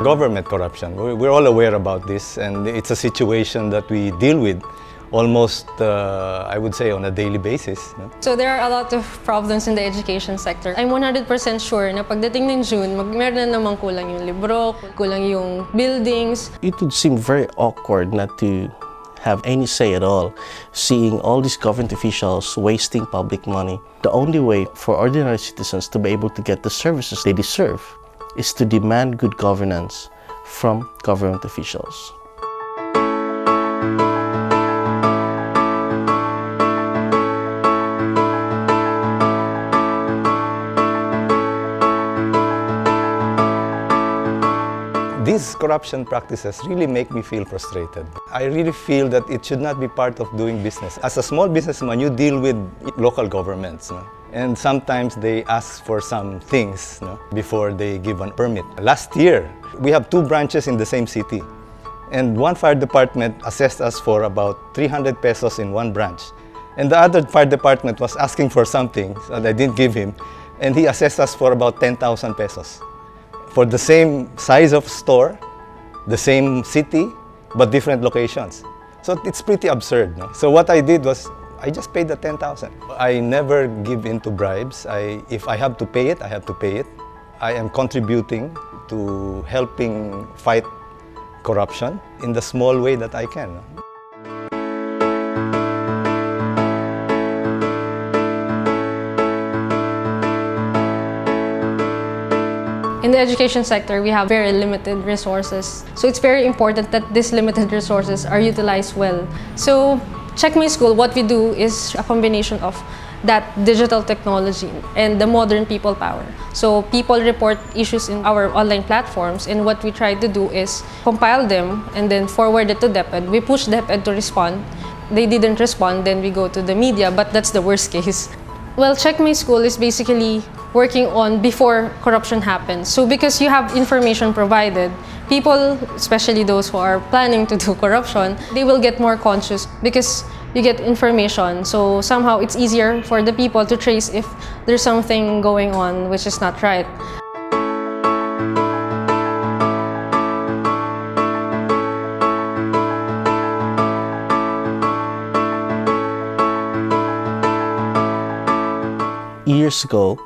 government corruption. We're all aware about this, and it's a situation that we deal with almost, I would say, on a daily basis. No? So there are a lot of problems in the education sector. I'm 100% sure na pagdating ng June, meron na namang kulang yung libro, kulang yung buildings. It would seem very awkward not to have any say at all, seeing all these government officials wasting public money. The only way for ordinary citizens to be able to get the services they deserve is to demand good governance from government officials. These corruption practices really make me feel frustrated. I really feel that it should not be part of doing business. As a small businessman, you deal with local governments, no? And sometimes they ask for some things, no, before they give a permit. Last year, we have 2 branches in the same city, and one fire department assessed us for about 300 pesos in one branch. And the other fire department was asking for something that I didn't give him, and he assessed us for about 10,000 pesos. For the same size of store, the same city, but different locations. So it's pretty absurd. No? So what I did was, I just paid the 10,000. I never give in to bribes. If I have to pay it, I have to pay it. I am contributing to helping fight corruption in the small way that I can. No? In the education sector, we have very limited resources. So it's very important that these limited resources are utilized well. So Checkmyschool, what we do is a combination of that digital technology and the modern people power. So people report issues in our online platforms, and what we try to do is compile them and then forward it to DepEd. We push DepEd to respond. They didn't respond, then we go to the media, but that's the worst case. Well, Checkmyschool is basically working on before corruption happens. So because you have information provided, people, especially those who are planning to do corruption, they will get more conscious because you get information. So somehow it's easier for the people to trace if there's something going on which is not right. Years ago,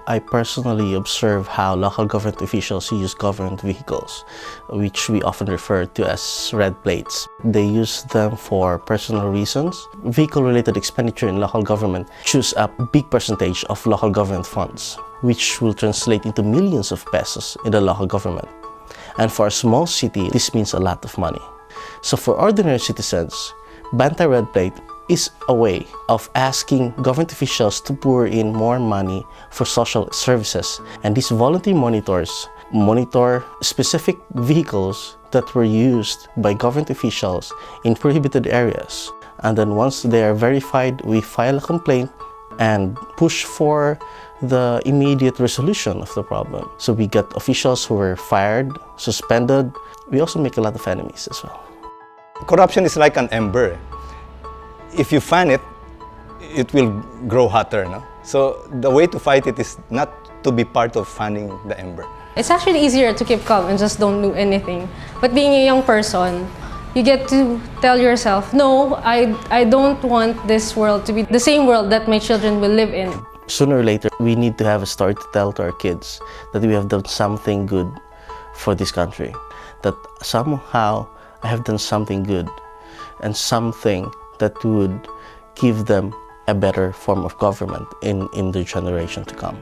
I personally observed how local government officials use government vehicles, which we often refer to as red plates. They use them for personal reasons. Vehicle-related expenditure in local government chews up a big percentage of local government funds, which will translate into millions of pesos in the local government. And for a small city, this means a lot of money. So for ordinary citizens, Bantay Red Plate is a way of asking government officials to pour in more money for social services. And these volunteer monitors monitor specific vehicles that were used by government officials in prohibited areas. And then once they are verified, we file a complaint and push for the immediate resolution of the problem. So we get officials who were fired, suspended. We also make a lot of enemies as well. Corruption is like an ember. If you fan it, it will grow hotter. No? So the way to fight it is not to be part of fanning the ember. It's actually easier to keep calm and just don't do anything. But being a young person, you get to tell yourself, no, I don't want this world to be the same world that my children will live in. Sooner or later, we need to have a story to tell to our kids that we have done something good for this country. That somehow I have done something good and something that would give them a better form of government in the generation to come.